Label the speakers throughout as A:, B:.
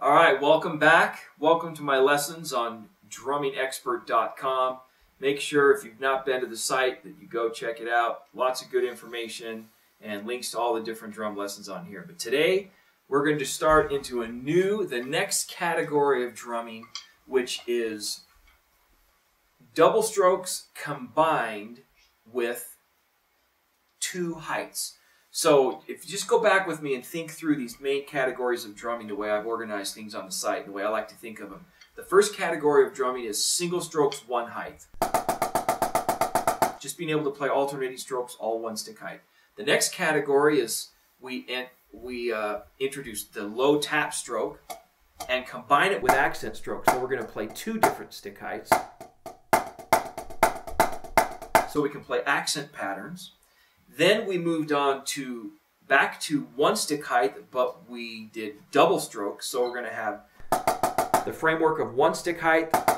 A: All right, welcome back. Welcome to my lessons on drummingexpert.com. Make sure if you've not been to the site that you go check it out. Lots of good information and links to all the different drum lessons on here. But today we're going to start into the next category of drumming, which is double strokes combined with two heights. So if you just go back with me and think through these main categories of drumming, the way I've organized things on the site, the way I like to think of them. The first category of drumming is single strokes, one height. Just being able to play alternating strokes, all one stick height. The next category is we introduce the low tap stroke and combine it with accent strokes. So we're going to play two different stick heights. So we can play accent patterns. Then we moved on back to one stick height, but we did double strokes. So we're going to have the framework of one stick height, but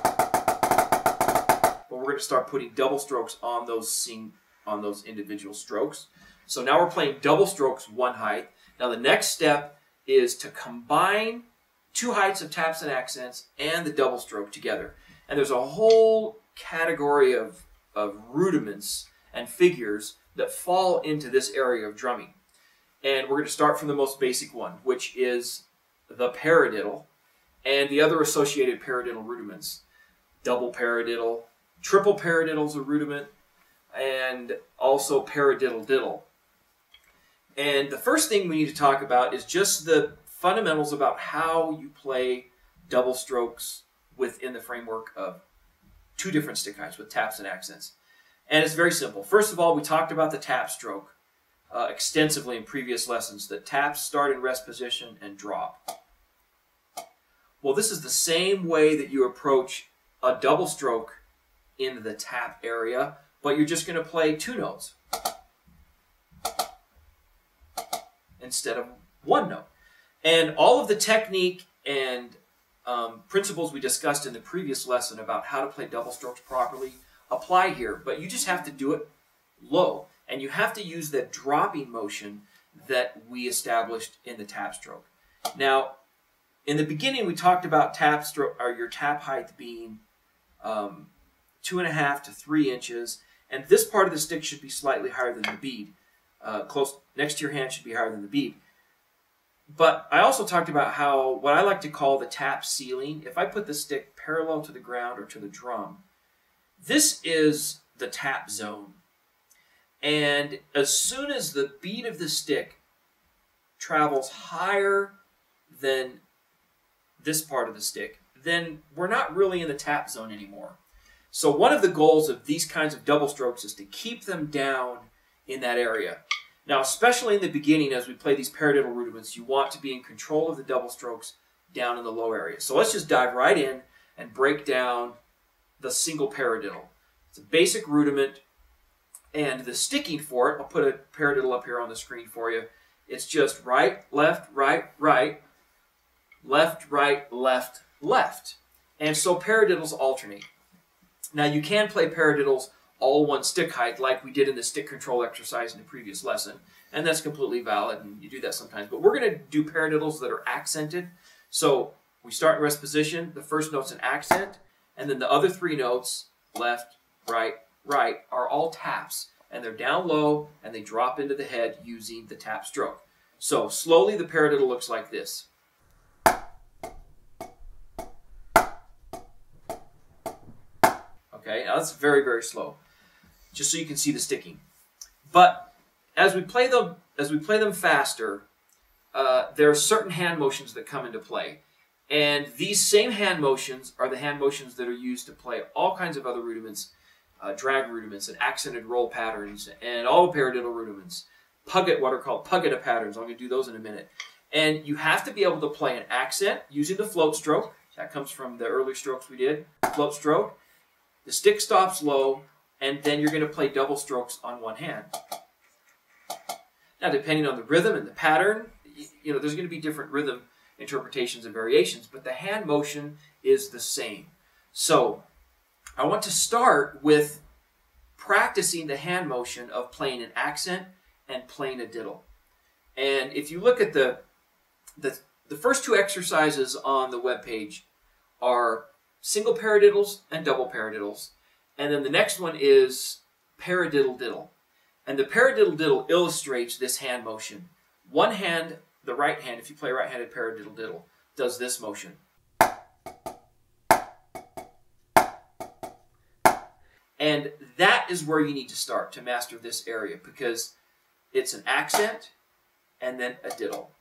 A: we're going to start putting double strokes on those individual strokes. So now we're playing double strokes, one height. Now the next step is to combine two heights of taps and accents and the double stroke together. And there's a whole category of rudiments and figures that fall into this area of drumming. And we're going to start from the most basic one, which is the paradiddle and the other associated paradiddle rudiments. Double paradiddle, triple paradiddle is a rudiment, and also paradiddle-diddle. And the first thing we need to talk about is just the fundamentals about how you play double strokes within the framework of two different stick heights with taps and accents. And it's very simple. First of all, we talked about the tap stroke extensively in previous lessons, that taps start in rest position and drop. Well, this is the same way that you approach a double stroke in the tap area, but you're just going to play two notes instead of one note. And all of the technique and principles we discussed in the previous lesson about how to play double strokes properly apply here, but you just have to do it low, and you have to use that dropping motion that we established in the tap stroke. Now, in the beginning, we talked about your tap height being 2.5 to 3 inches, and this part of the stick should be slightly higher than the bead. Close next to your hand should be higher than the bead. But I also talked about how what I like to call the tap ceiling. If I put the stick parallel to the ground or to the drum, this is the tap zone. And as soon as the bead of the stick travels higher than this part of the stick, then we're not really in the tap zone anymore. So one of the goals of these kinds of double strokes is to keep them down in that area. Now, especially in the beginning, as we play these paradiddle rudiments, you want to be in control of the double strokes down in the low area. So let's just dive right in and break down the single paradiddle. It's a basic rudiment, and the sticking for it, I'll put a paradiddle up here on the screen for you. It's just right, left, right, right, left, right, left, left. And so paradiddles alternate. Now you can play paradiddles all one stick height like we did in the stick control exercise in the previous lesson, and that's completely valid, and you do that sometimes. But we're going to do paradiddles that are accented. So we start in rest position, the first note's an accent, and then the other three notes, left, right, right, are all taps, and they're down low, and they drop into the head using the tap stroke. So slowly the paradiddle looks like this. Okay, now that's very, very slow, just so you can see the sticking. But as we play them faster, there are certain hand motions that come into play. And these same hand motions are the hand motions that are used to play all kinds of other rudiments, drag rudiments and accented roll patterns and all paradiddle rudiments, what are called Pug-gud-da patterns. I'm going to do those in a minute. And you have to be able to play an accent using the float stroke. That comes from the earlier strokes we did. Float stroke. The stick stops low, and then you're going to play double strokes on one hand. Now, depending on the rhythm and the pattern, there's going to be different rhythm interpretations and variations, but the hand motion is the same. So I want to start with practicing the hand motion of playing an accent and playing a diddle. And if you look at the the first two exercises on the webpage are single paradiddles and double paradiddles. And then the next one is Para-Diddle-diddle. And the Paradiddle-diddle illustrates this hand motion. One hand, the right hand, if you play right-handed Paradiddle-diddle, does this motion. And that is where you need to start to master this area, because it's an accent and then a diddle.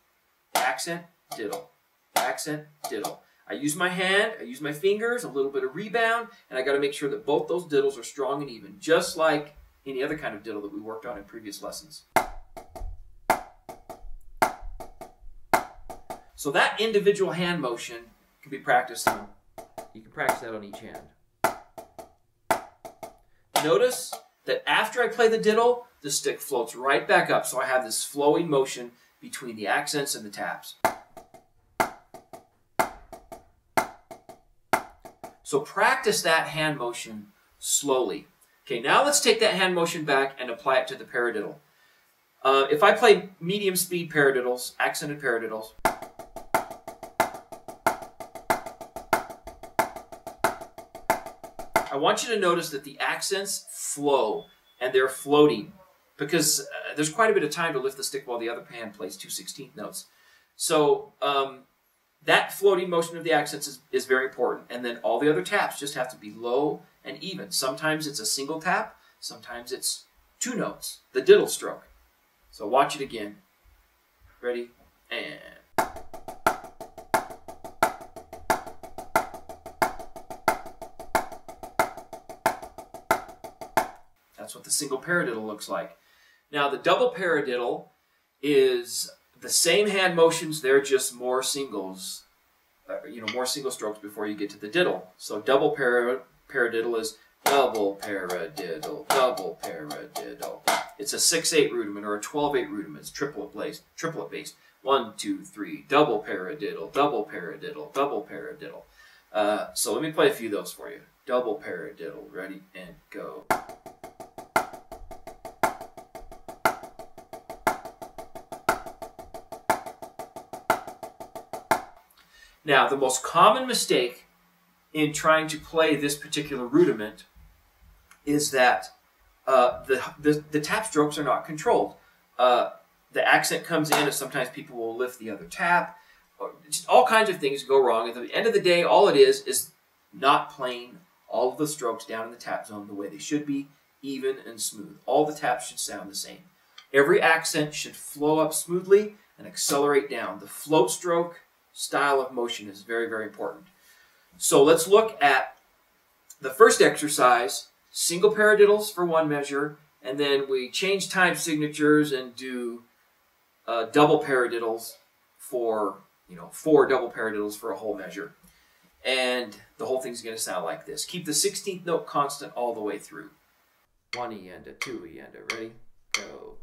A: Accent, diddle. Accent, diddle. I use my hand, I use my fingers, a little bit of rebound, and I got to make sure that both those diddles are strong and even, just like any other kind of diddle that we worked on in previous lessons. So that individual hand motion can be practiced on. You can practice that on each hand. Notice that after I play the diddle, the stick floats right back up, so I have this flowing motion between the accents and the taps. So practice that hand motion slowly. Okay, now let's take that hand motion back and apply it to the paradiddle. If I play medium speed paradiddles, accented paradiddles, I want you to notice that the accents flow, and they're floating, because there's quite a bit of time to lift the stick while the other hand plays 2/16 notes. So that floating motion of the accents is very important, and then all the other taps just have to be low and even. Sometimes it's a single tap, sometimes it's two notes, the diddle stroke. So watch it again. Ready? And... That's what the single paradiddle looks like. Now the double paradiddle is the same hand motions, they're just more singles, more single strokes before you get to the diddle. So double paradiddle is double paradiddle, double paradiddle. It's a 6/8 rudiment or a 12/8 rudiment. It's triplet based. 1, 2, 3, double paradiddle, double paradiddle, double paradiddle. So let me play a few of those for you. Double paradiddle, ready and go. Now, the most common mistake in trying to play this particular rudiment is that the tap strokes are not controlled. The accent comes in, and sometimes people will lift the other tap. Just all kinds of things go wrong. At the end of the day, all it is not playing all of the strokes down in the tap zone the way they should be, even and smooth. All the taps should sound the same. Every accent should flow up smoothly and accelerate down. The float stroke style of motion is very, very important. So let's look at the first exercise, single paradiddles for one measure, and then we change time signatures and do double paradiddles for, 4 double paradiddles for a whole measure. And the whole thing's going to sound like this. Keep the 16th note constant all the way through. 1 E and a 2 E and a, ready, go.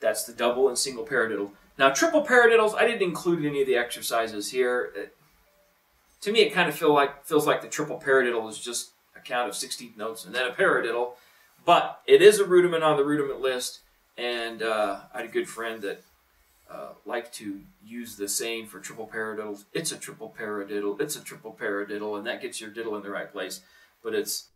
A: That's the double and single paradiddle. Now, triple paradiddles, I didn't include any of the exercises here. To me, it kind of feels like the triple paradiddle is just a count of 16th notes and then a paradiddle. But it is a rudiment on the rudiment list, and I had a good friend that liked to use the saying for triple paradiddles. It's a triple paradiddle, it's a triple paradiddle, and that gets your diddle in the right place. But it's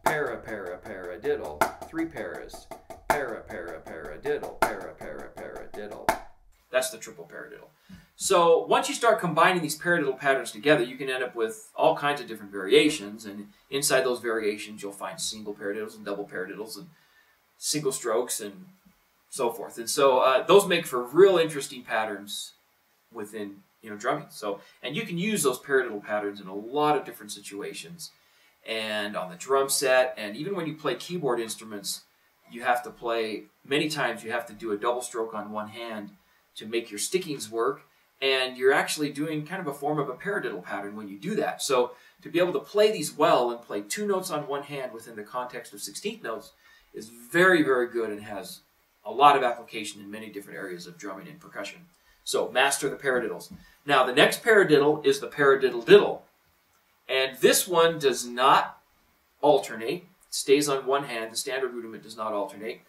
A: para-diddle, 3 paras, para-diddle, para-diddle. That's the triple paradiddle. So once you start combining these paradiddle patterns together, you can end up with all kinds of different variations, and inside those variations you'll find single paradiddles and double paradiddles and single strokes and so forth. And so those make for real interesting patterns within drumming. So, and you can use those paradiddle patterns in a lot of different situations. And on the drum set, and even when you play keyboard instruments, you have to play, many times you have to do a double stroke on one hand to make your stickings work, and you're actually doing kind of a form of a paradiddle pattern when you do that. So to be able to play these well and play 2 notes on one hand within the context of 16th notes is very, very good and has a lot of application in many different areas of drumming and percussion. So master the paradiddles. Now the next paradiddle is the Paradiddle-diddle. And this one does not alternate. It stays on one hand. The standard rudiment does not alternate.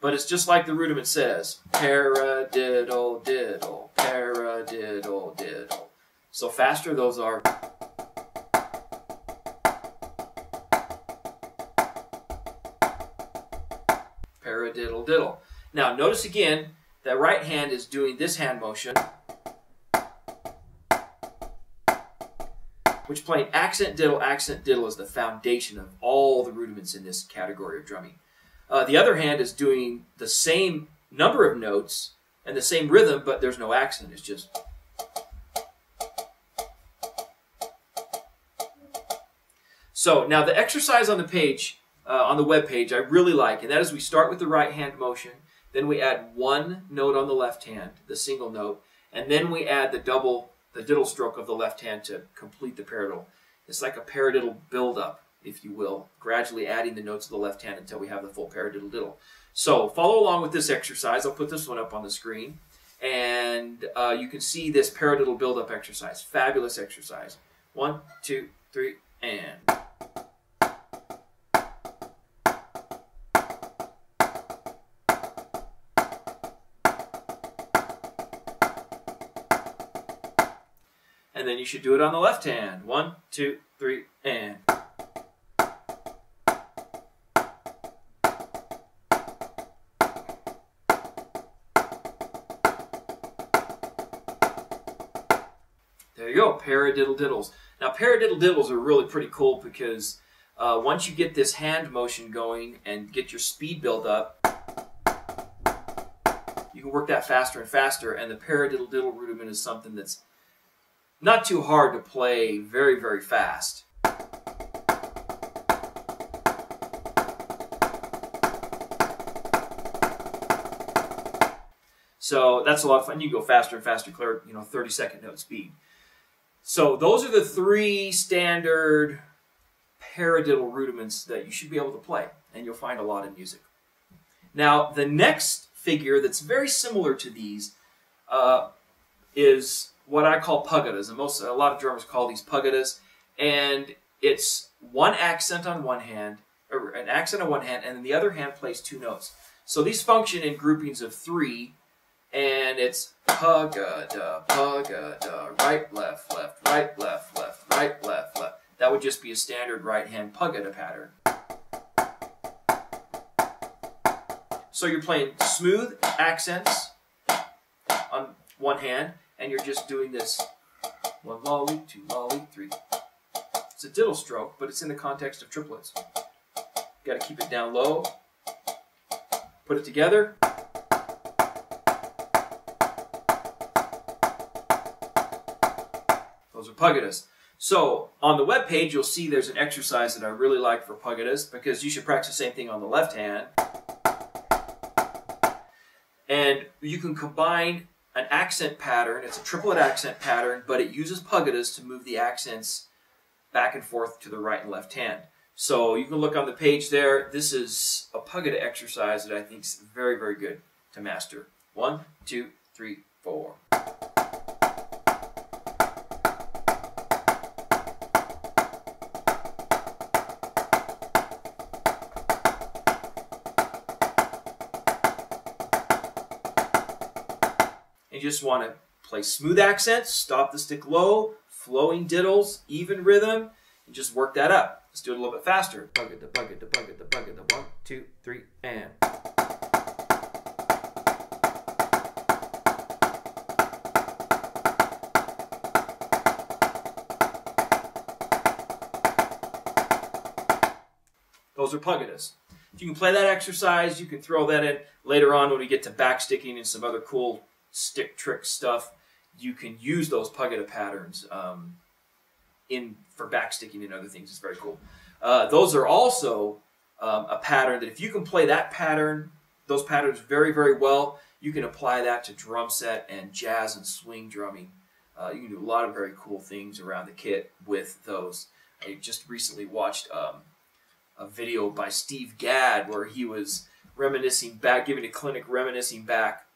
A: But it's just like the rudiment says. Paradiddle-diddle, paradiddle-diddle. So faster those are. Paradiddle-diddle. Now notice again, that right hand is doing this hand motion, which playing accent diddle is the foundation of all the rudiments in this category of drumming. The other hand is doing the same number of notes and the same rhythm, but there's no accent. It's just. So now the exercise on the page, on the web page, I really like, and that is we start with the right hand motion, then we add one note on the left hand, the single note, and then we add the diddle stroke of the left hand to complete the paradiddle. It's like a paradiddle build-up, if you will, gradually adding the notes of the left hand until we have the full paradiddle-diddle. So follow along with this exercise. I'll put this one up on the screen, and you can see this paradiddle build-up exercise. Fabulous exercise. 1, 2, 3, and. And then you should do it on the left hand. 1, 2, 3, and. There you go, paradiddle-diddles. Now paradiddle-diddles are really pretty cool because once you get this hand motion going and get your speed build up, you can work that faster and faster, and the paradiddle-diddle rudiment is something that's not too hard to play very, very fast. So that's a lot of fun. You can go faster and faster, clear, 30-second note speed. So those are the 3 standard paradiddle rudiments that you should be able to play, and you'll find a lot in music. Now, the next figure that's very similar to these is what I call pug-gud-das, and a lot of drummers call these pug-gud-das, and it's one accent on one hand, or an accent on one hand, and then the other hand plays 2 notes. So these function in groupings of 3, and it's pug-gud-da, pug-gud-da, right, left, left, right, left, left, right, left, left. That would just be a standard right-hand pug-gud-da pattern. So you're playing smooth accents on one hand, and you're just doing this 1 lolly, 2 lolly, 3. It's a diddle stroke, but it's in the context of triplets. Got to keep it down low. Put it together. Those are pug-gud-das. So on the web page, you'll see there's an exercise that I really like for pug-gud-das because you should practice the same thing on the left hand. And you can combine an accent pattern. It's a triplet accent pattern, but it uses pug-gud-das to move the accents back and forth to the right and left hand. So you can look on the page there. This is a pug-gud-da exercise that I think is very, very good to master. 1, 2, 3, 4. You just want to play smooth accents, stop the stick low, flowing diddles, even rhythm, and just work that up. Let's do it a little bit faster. Pug-gud-da, pug-gud-da, pug-gud-da, pug-gud-da. 1, 2, 3, and. Those are pug-gud-das. If you can play that exercise, you can throw that in later on when we get to backsticking and some other cool stick trick stuff. You can use those pug-gud-da patterns for backsticking and other things. It's very cool. Those are also a pattern that if you can play that pattern, those patterns very, very well, you can apply that to drum set and jazz and swing drumming. You can do a lot of very cool things around the kit with those. I just recently watched a video by Steve Gadd where he was reminiscing back, giving a clinic reminiscing back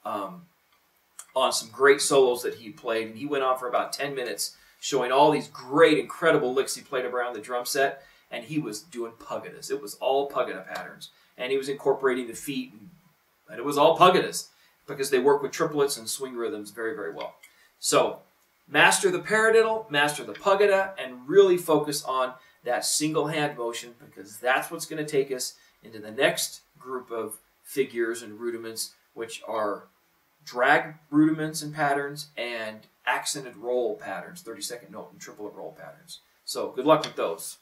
A: on some great solos that he played, and he went on for about 10 minutes showing all these great, incredible licks he played around the drum set, and he was doing pug-guddas. It was all pug-gudda patterns, and he was incorporating the feet, and it was all pug-guddas because they work with triplets and swing rhythms very, very well. So master the paradiddle, master the pug-gudda, and really focus on that single hand motion, because that's what's going to take us into the next group of figures and rudiments, which are drag rudiments and patterns and accented roll patterns, 32nd note and triplet roll patterns. So good luck with those.